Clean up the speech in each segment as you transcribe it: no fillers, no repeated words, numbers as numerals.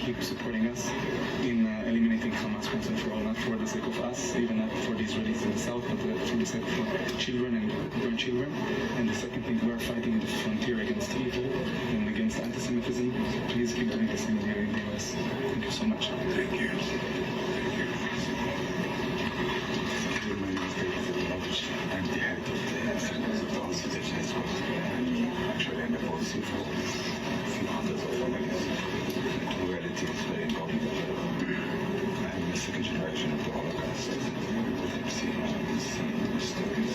keep supporting us in eliminating Hamas once and for all, not for the sake of us, even not for the Israelis in the south, but for the sake of children and grandchildren. And the second thing, we're fighting the frontier against evil and against anti-Semitism. Please keep doing the same here in the US. Thank you so much. Thank you. My name is David Lovich. I'm the head of the Constitution Network. Actually, I'm a policy for few hundreds of families. Relatives very important. I'm the second generation of the Holocaust. I've seen these stories.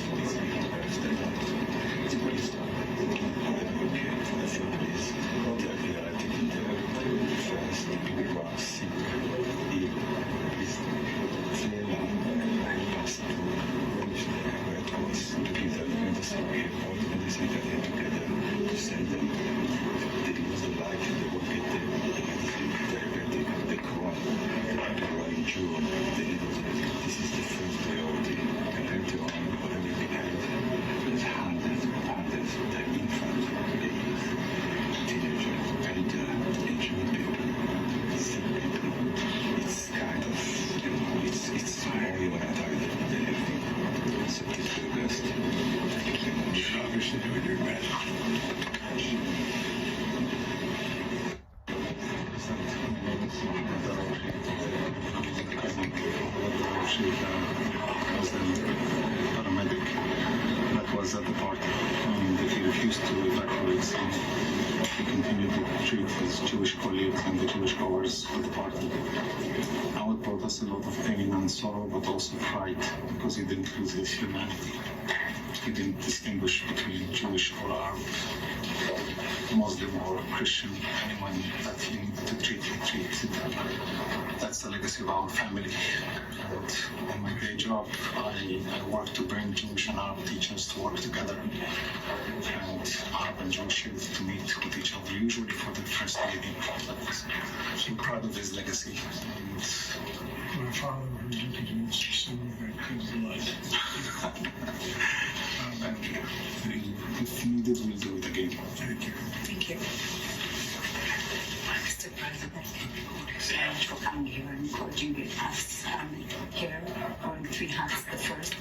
It's very sad. I advocate for the families. They are related in the first people who are sick, ill, is failure. I passed through where it was to give them medicine. We have all the medicine that they together to send them. They lose the life, they won't get the medicine, diabetic, the Crohn, the running June, the needle. This is the first priority. And later on, whatever we have, there's hundreds of the infants, babies, teenagers, and injured people, sick people. It's kind of, it's more humanitarian than anything. So please do your best. Thank you very much. You're obviously doing your best. Was the paramedic that was at the party, and he refused to evacuate, so he continued to treat his Jewish colleagues and the Jewish goers at the party. Now it brought us a lot of pain and sorrow, but also pride, because he didn't lose his humanity. He didn't distinguish between Jewish or Arab, Muslim or Christian. Anyone that he needed to treat, he treated. That's the legacy of our family. And in my day job, I work to bring Jewish and Arab teachers to work together, and Arab and Jewish youth to meet with each other, usually for the first meeting. I'm proud of his legacy. And My father was introduced to some of that good life. if needed, we'll do it again. Thank you. Thank you. Mr. President, thank you so much for coming here and encouraging us here, going three hats. The first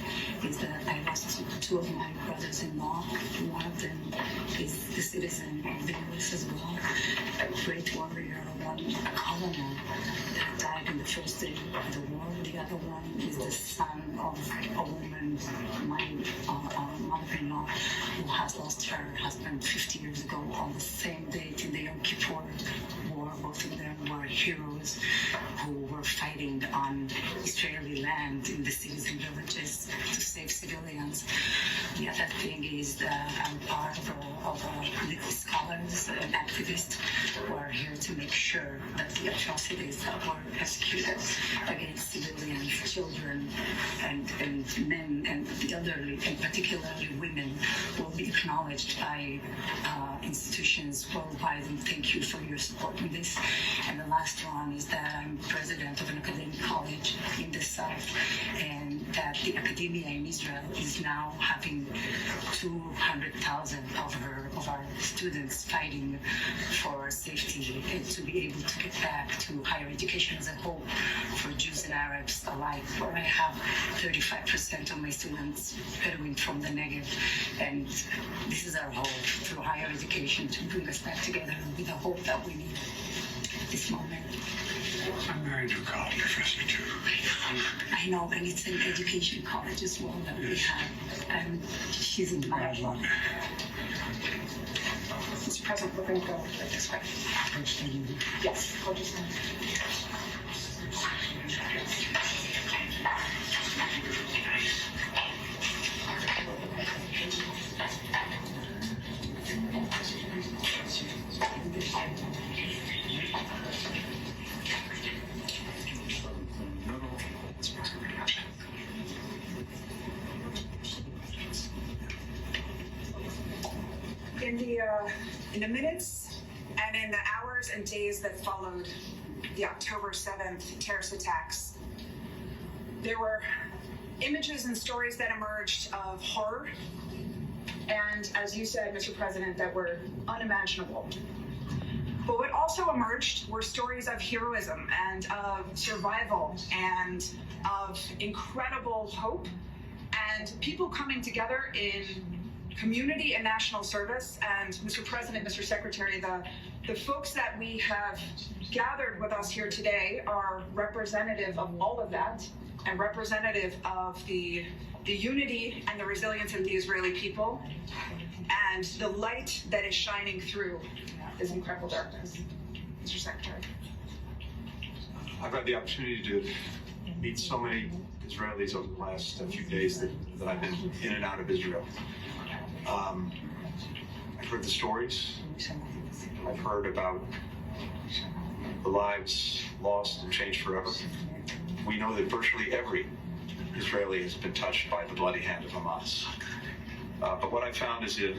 is that I lost two of my brothers-in-law. One of them is the citizen of the US as well, a great warrior, a colonel that died in the first day of the war. The other one is the son of a woman, my mother-in-law, who has lost her husband 50 years ago on the same date in the Yom Kippur War. Both of them were heroes who were fighting on Israeli land in the cities and villages to save civilians. The other thing is that I'm part of political scholars and activists who are here to make sure that the atrocities that were executed against civilians, children, and men, and the elderly, and particularly women, will be acknowledged by institutions worldwide. And thank you for your support in this. And the last one is that I'm president of an academic college in the south, and that the academia in Israel is now having 200,000 of our students fighting for safety and to be able to get back to higher education as a whole for Jews and Arabs alike, where I have 35% of my students Bedouin from the Negev. And this is our hope, through higher education, to bring us back together with the hope that we need at this moment. I'm married to a college professor too. I know, and it's an education college as well that we have. And she's in my Bad luck. Mr. President, we're going to go right this way. Yes, I'll just. In the minutes and in the hours and days that followed the October 7th terrorist attacks, there were images and stories that emerged of horror and, as you said, Mr. President, that were unimaginable. But what also emerged were stories of heroism and of survival and of incredible hope and people coming together in community and national service. And Mr. President, Mr. Secretary, the folks that we have gathered with us here today are representative of all of that and representative of the unity and the resilience of the Israeli people and the light that is shining through this incredible darkness. Mr. Secretary. I've had the opportunity to meet so many Israelis over the last few days that I've been in and out of Israel. I've heard the stories. I've heard about the lives lost and changed forever. We know that virtually every Israeli has been touched by the bloody hand of Hamas. But what I found is a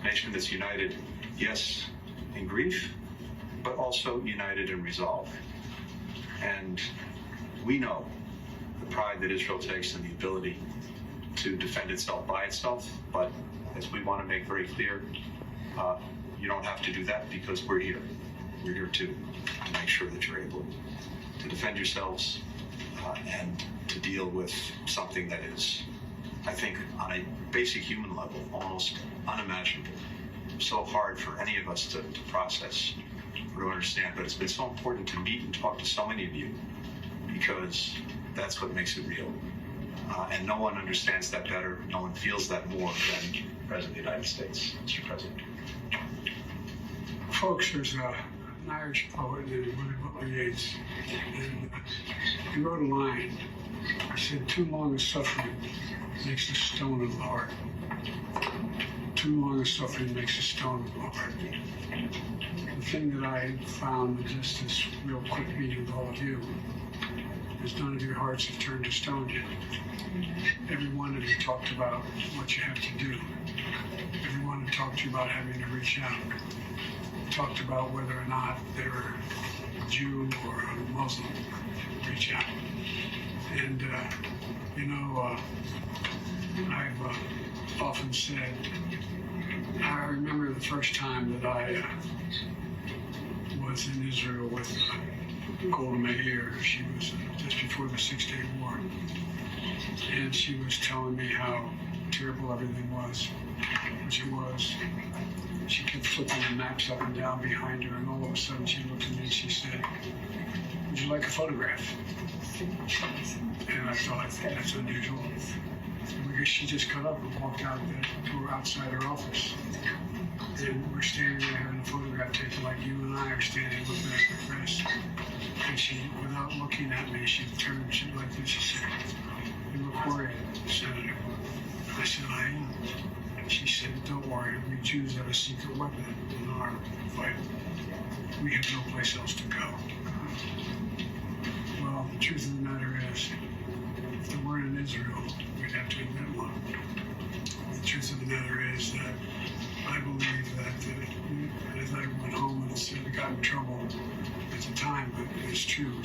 nation that's united, yes, in grief, but also united in resolve. And we know the pride that Israel takes in the ability to defend itself by itself, but as we want to make very clear, you don't have to do that because we're here. We're here to make sure that you're able to defend yourselves and to deal with something that is, I think, on a basic human level, almost unimaginable. So hard for any of us to process or to understand, but it's been so important to meet and talk to so many of you because that's what makes it real. And no one understands that better, no one feels that more than the President of the United States, Mr. President. Folks, there's an Irish poet named William Butler Yeats, and he wrote a line. He said, "Too long a suffering makes a stone of the heart. Too long a suffering makes a stone of the heart." The thing that I found in just this real quick meeting with all of you is none of your hearts have turned to stone yet. Every one of you talked about what you have to do. Every one talked to you about having to reach out. Talked about whether or not they're a Jew or a Muslim. Reach out. And, I've often said, I remember the first time that I was in Israel with Golda Meir. She was just before the 6-Day War. And she was telling me how terrible everything was, which it was. She kept flipping the maps up and down behind her, and all of a sudden she looked at me and she said, "Would you like a photograph?" And I thought, that's unusual. Because she just got up and walked out the door outside her office. And we're standing there having a photograph taken like you and I are standing looking at the press. And she, without looking at me, she turned like this. She said, "You look worried, Senator." I said, "I am." She said, "Don't worry, we Jews have a secret weapon in our fight. We have no place else to go." Well, the truth of the matter is, if there weren't in Israel, we'd have to invent one. The truth of the matter is that I believe that, as I went home and said, I got in trouble at the time, but it's true.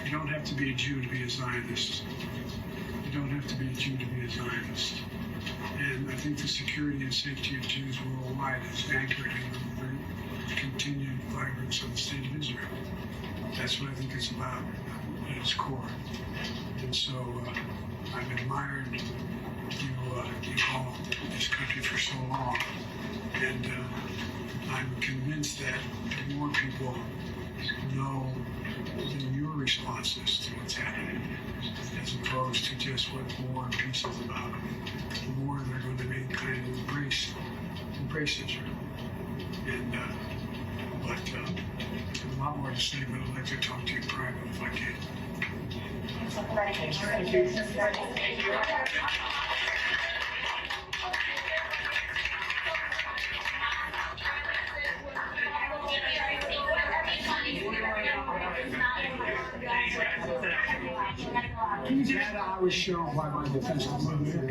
You don't have to be a Jew to be a Zionist. You don't have to be a Jew to be a Zionist. And I think the security and safety of Jews worldwide is anchored in the continued vibrance of the state of Israel. That's what I think it's about at its core. And so I've admired you all in this country for so long. And I'm convinced that more people know your responses to what's happening, as opposed to just what war and peace is about. The more they're going to be kind of embrace Israel. And but there's a lot more to say, but I'd like to talk to you in private if I can. And I was shown by my defensive movement.